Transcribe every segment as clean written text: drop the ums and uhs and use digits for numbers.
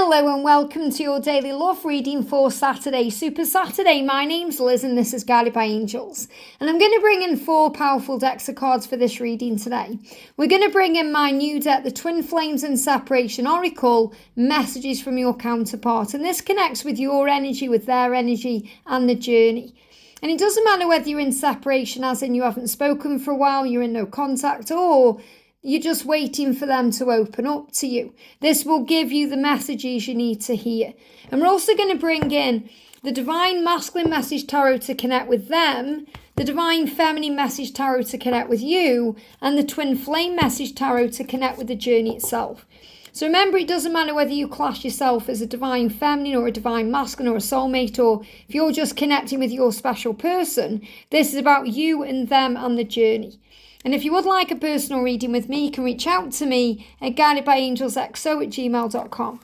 Hello and welcome to your daily love reading for Saturday, Super Saturday. My name's Liz and this is Guided by Angels. And I'm going to bring in 4 powerful decks of cards for this reading today. We're going to bring in my new deck, the Twin Flames and Separation Oracle, Messages from Your Counterpart. And this connects with your energy, with their energy and the journey. And it doesn't matter whether you're in separation, as in you haven't spoken for a while, you're in no contact, or you're just waiting for them to open up to you. This will give you the messages you need to hear. And we're also going to bring in the Divine Masculine Message Tarot to connect with them, the Divine Feminine Message Tarot to connect with you, and the Twin Flame Message Tarot to connect with the journey itself. So remember, it doesn't matter whether you class yourself as a Divine Feminine or a Divine Masculine or a soulmate, or if you're just connecting with your special person. This is about you and them and the journey. And if you would like a personal reading with me, you can reach out to me at guidedbyangelsxo@gmail.com.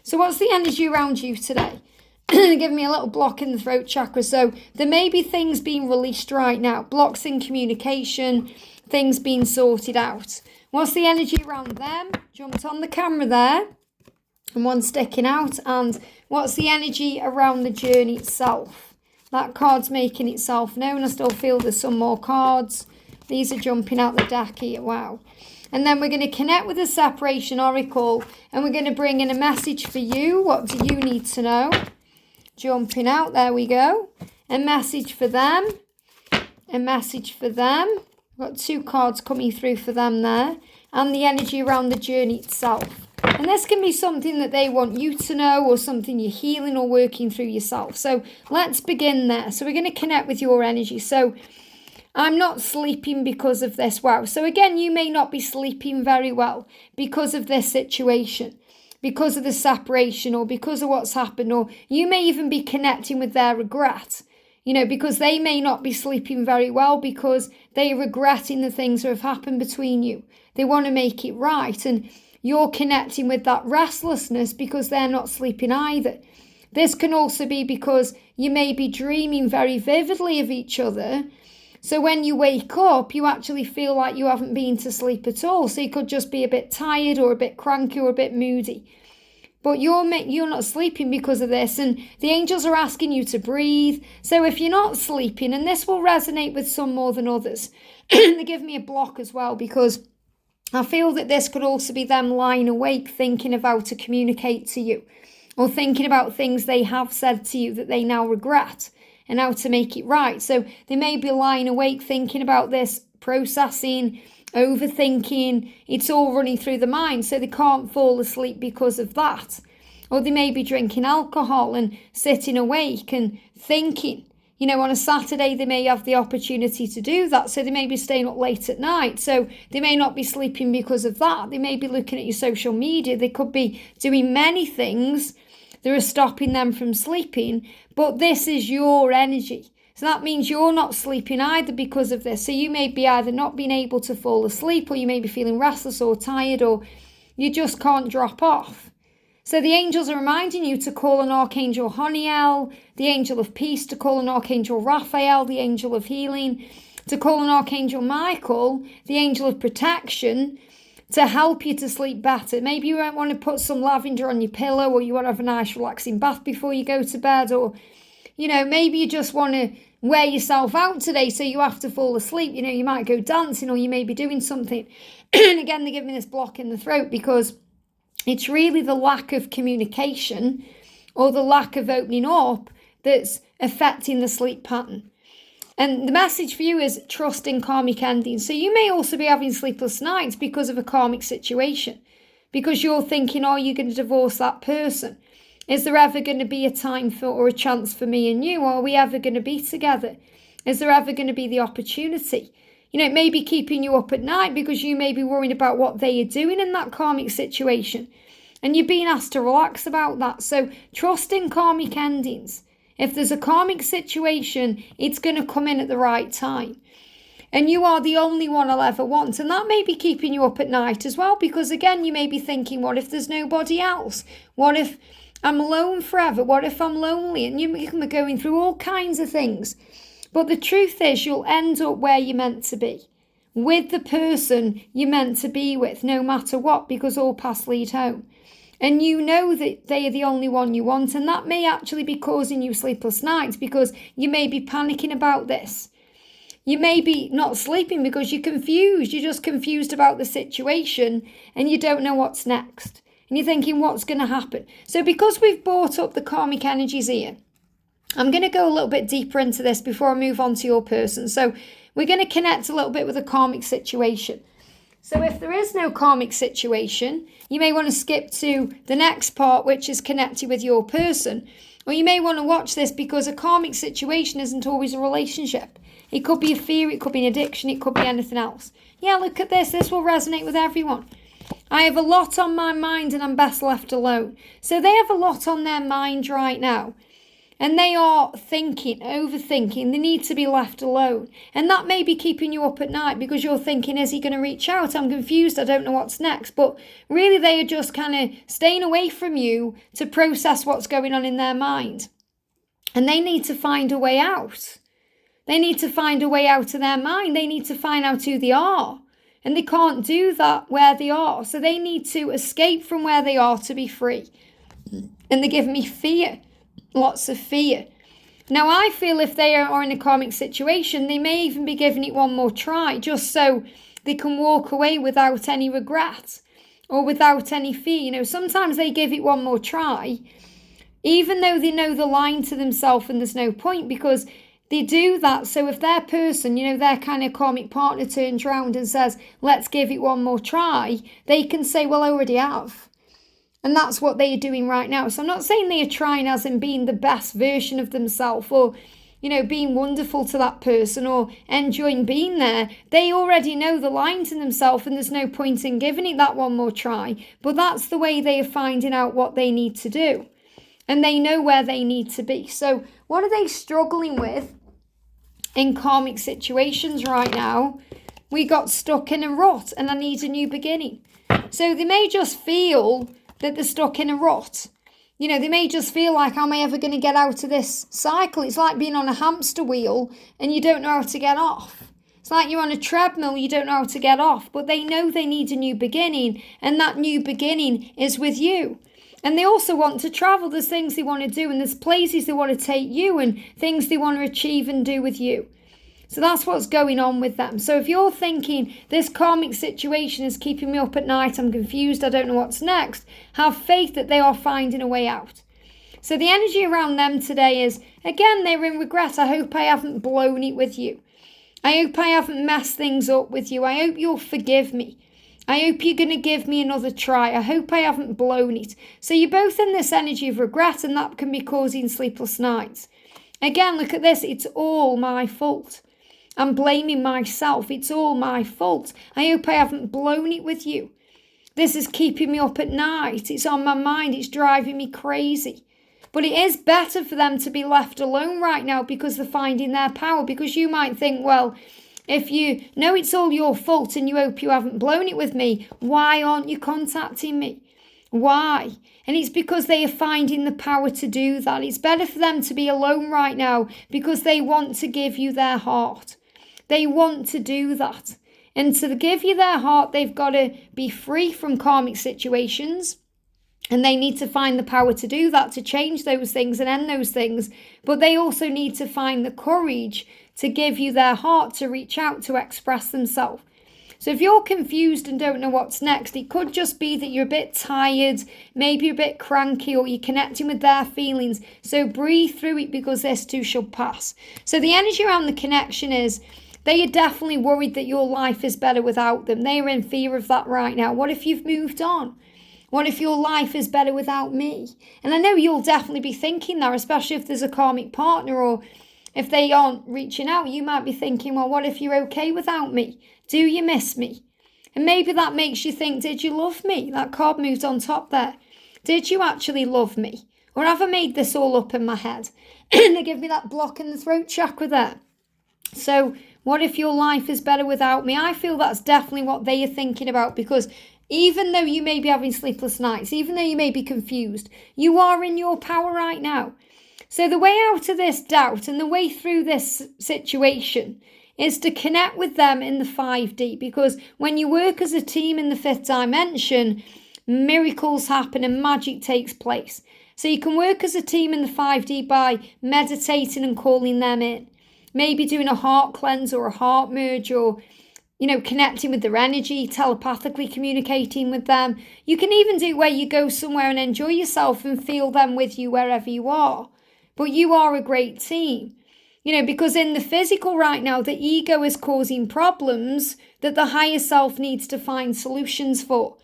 So what's the energy around you today? Giving me a little block in the throat chakra. So there may be things being released right now. Blocks in communication, things being sorted out. What's the energy around them? Jumped on the camera there. And one sticking out. And what's the energy around the journey itself? That card's making itself known. I still feel there's some more cards. These are jumping out the deck here. Wow. And then we're going to connect with the Separation Oracle. And we're going to bring in a message for you. What do you need to know? Jumping out. There we go. A message for them. A message for them. We've got 2 cards coming through for them there. And the energy around the journey itself. And this can be something that they want you to know, or something you're healing or working through yourself. So let's begin there. So we're going to connect with your energy. So I'm not sleeping because of this. Wow. So again, you may not be sleeping very well because of this situation, because of the separation, or because of what's happened, or you may even be connecting with their regret, because they may not be sleeping very well because they're regretting the things that have happened between you. They want to make it right. And you're connecting with that restlessness because they're not sleeping either. This can also be because you may be dreaming very vividly of each other. So when you wake up, you actually feel like you haven't been to sleep at all. So you could just be a bit tired or a bit cranky or a bit moody. But you're not sleeping because of this. And the angels are asking you to breathe. So if you're not sleeping, and this will resonate with some more than others, they give me a block as well, because I feel that this could also be them lying awake thinking of how to communicate to you, or thinking about things they have said to you that they now regret, and how to make it right. So they may be lying awake thinking about this, processing, overthinking. It's all running through the mind, so they can't fall asleep because of that. Or they may be drinking alcohol and sitting awake and thinking. On a Saturday, they may have the opportunity to do that, so they may be staying up late at night. So they may not be sleeping because of that. They may be looking at your social media. They could be doing many things that are stopping them from sleeping, but this is your energy. So that means you're not sleeping either because of this. So you may be either not being able to fall asleep, or you may be feeling restless or tired, or you just can't drop off. So the angels are reminding you to call on Archangel Honiel, the angel of peace, to call on Archangel Raphael, the angel of healing, to call on Archangel Michael, the angel of protection, to help you to sleep better. Maybe you might want to put some lavender on your pillow, or you want to have a nice relaxing bath before you go to bed, or, maybe you just want to wear yourself out today so you have to fall asleep. You might go dancing, or you may be doing something. And again, they give me this block in the throat because it's really the lack of communication or the lack of opening up that's affecting the sleep pattern. And the message for you is trust in karmic endings. So you may also be having sleepless nights because of a karmic situation, because you're thinking, are you going to divorce that person? Is there ever going to be a time for, or a chance for me and you? Are we ever going to be together? Is there ever going to be the opportunity? It may be keeping you up at night because you may be worried about what they are doing in that karmic situation. And you're being asked to relax about that. So trust in karmic endings. If there's a karmic situation, it's going to come in at the right time. And you are the only one I'll ever want. And that may be keeping you up at night as well. Because again, you may be thinking, what if there's nobody else? What if I'm alone forever? What if I'm lonely? And you can be going through all kinds of things. But the truth is, you'll end up where you're meant to be, with the person you're meant to be with, no matter what, because all paths lead home. And you know that they are the only one you want, and that may actually be causing you sleepless nights because you may be panicking about this. You may be not sleeping because you're confused. You're just confused about the situation and you don't know what's next. And you're thinking, what's going to happen? So because we've brought up the karmic energies here, I'm going to go a little bit deeper into this before I move on to your person. So we're going to connect a little bit with a karmic situation. So if there is no karmic situation, you may want to skip to the next part, which is connected with your person. Or you may want to watch this because a karmic situation isn't always a relationship. It could be a fear, it could be an addiction, it could be anything else. Yeah, look at this. This will resonate with everyone. I have a lot on my mind and I'm best left alone. So they have a lot on their mind right now. And they are thinking, overthinking, they need to be left alone. And that may be keeping you up at night because you're thinking, is he going to reach out? I'm confused, I don't know what's next. But really they are just kind of staying away from you to process what's going on in their mind. And they need to find a way out. They need to find a way out of their mind. They need to find out who they are. And they can't do that where they are. So they need to escape from where they are to be free. And they give me fear. Lots of fear. Now, I feel if they are in a karmic situation, they may even be giving it one more try, just so they can walk away without any regret or without any fear. You know, sometimes they give it one more try, even though they know the line to themselves and there's no point, because they do that. So if their person, you know, their kind of karmic partner turns around and says, let's give it one more try, they can say, well, I already have. And that's what they are doing right now. So I'm not saying they are trying as in being the best version of themselves or, you know, being wonderful to that person or enjoying being there. They already know the line to themselves and there's no point in giving it that one more try. But that's the way they are finding out what they need to do. And they know where they need to be. So what are they struggling with in karmic situations right now? We got stuck in a rut and I need a new beginning. So they may just feel that they're stuck in a rut. You know, they may just feel like, how am I ever going to get out of this cycle? It's like being on a hamster wheel and you don't know how to get off. It's like you're on a treadmill, you don't know how to get off. But they know they need a new beginning, and that new beginning is with you. And they also want to travel. There's things they want to do, and there's places they want to take you, and things they want to achieve and do with you. So that's what's going on with them. So if you're thinking, this karmic situation is keeping me up at night, I'm confused, I don't know what's next, have faith that they are finding a way out. So the energy around them today is, again, they're in regret. I hope I haven't blown it with you. I hope I haven't messed things up with you. I hope you'll forgive me. I hope you're going to give me another try. I hope I haven't blown it. So you're both in this energy of regret, and that can be causing sleepless nights. Again, look at this. It's all my fault. I'm blaming myself. It's all my fault. I hope I haven't blown it with you. This is keeping me up at night. It's on my mind. It's driving me crazy. But it is better for them to be left alone right now because they're finding their power. Because you might think, well, if you know it's all your fault and you hope you haven't blown it with me, why aren't you contacting me? Why? And it's because they are finding the power to do that. It's better for them to be alone right now because they want to give you their heart. They want to do that. And to give you their heart, they've got to be free from karmic situations. And they need to find the power to do that, to change those things and end those things. But they also need to find the courage to give you their heart, to reach out, to express themselves. So if you're confused and don't know what's next, it could just be that you're a bit tired, maybe a bit cranky, or you're connecting with their feelings. So breathe through it because this too shall pass. So the energy around the connection is, they are definitely worried that your life is better without them. They are in fear of that right now. What if you've moved on? What if your life is better without me? And I know you'll definitely be thinking that, especially if there's a karmic partner or if they aren't reaching out. You might be thinking, well, what if you're okay without me? Do you miss me? And maybe that makes you think, did you love me? That card moved on top there. Did you actually love me? Or have I made this all up in my head? And they give me that block in the throat chakra there. So what if your life is better without me? I feel that's definitely what they are thinking about, because even though you may be having sleepless nights, even though you may be confused, you are in your power right now. So the way out of this doubt and the way through this situation is to connect with them in the 5D, because when you work as a team in the 5th dimension, miracles happen and magic takes place. So you can work as a team in the 5D by meditating and calling them in. Maybe doing a heart cleanse or a heart merge, or connecting with their energy, telepathically communicating with them. You can even do where you go somewhere and enjoy yourself and feel them with you wherever you are. But you are a great team. Because in the physical right now, the ego is causing problems that the higher self needs to find solutions for.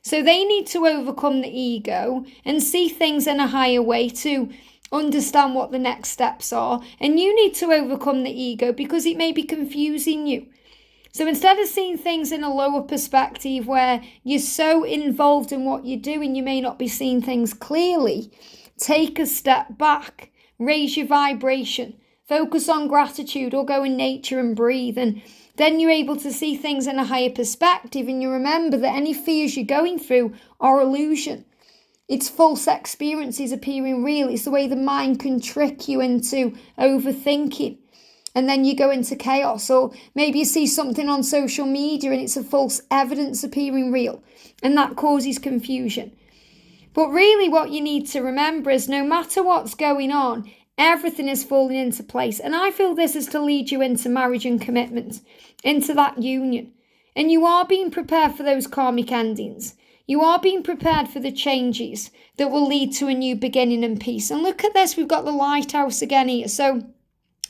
So they need to overcome the ego and see things in a higher way to understand what the next steps are. And you need to overcome the ego because it may be confusing you. So instead of seeing things in a lower perspective where you're so involved in what you're doing, you may not be seeing things clearly, take a step back, raise your vibration, focus on gratitude, or go in nature and breathe. And then you're able to see things in a higher perspective, and you remember that any fears you're going through are illusion. It's false experiences appearing real. It's the way the mind can trick you into overthinking. And then you go into chaos. Or maybe you see something on social media and it's a false evidence appearing real. And that causes confusion. But really what you need to remember is no matter what's going on, everything is falling into place. And I feel this is to lead you into marriage and commitment, into that union. And you are being prepared for those karmic endings. You are being prepared for the changes that will lead to a new beginning and peace. And look at this, we've got the lighthouse again here. So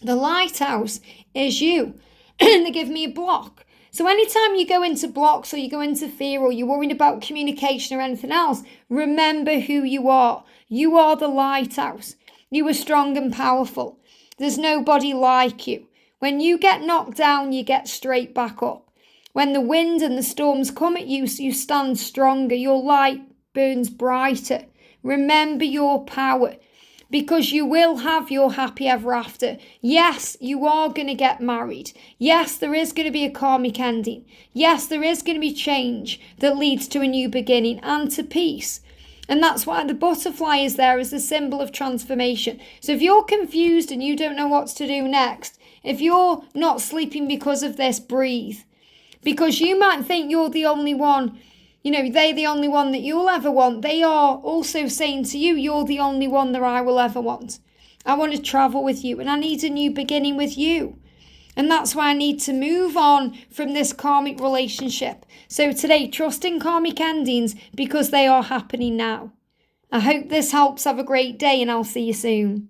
the lighthouse is you. And they give me a block. So anytime you go into blocks or you go into fear or you're worried about communication or anything else, remember who you are. You are the lighthouse. You are strong and powerful. There's nobody like you. When you get knocked down, you get straight back up. When the wind and the storms come at you, you stand stronger. Your light burns brighter. Remember your power, because you will have your happy ever after. Yes, you are going to get married. Yes, there is going to be a karmic ending. Yes, there is going to be change that leads to a new beginning and to peace. And that's why the butterfly is there as a symbol of transformation. So if you're confused and you don't know what to do next, if you're not sleeping because of this, breathe. Because you might think you're the only one, they're the only one that you'll ever want. They are also saying to you, you're the only one that I will ever want. I want to travel with you and I need a new beginning with you. And that's why I need to move on from this karmic relationship. So today, trust in karmic endings because they are happening now. I hope this helps. Have a great day and I'll see you soon.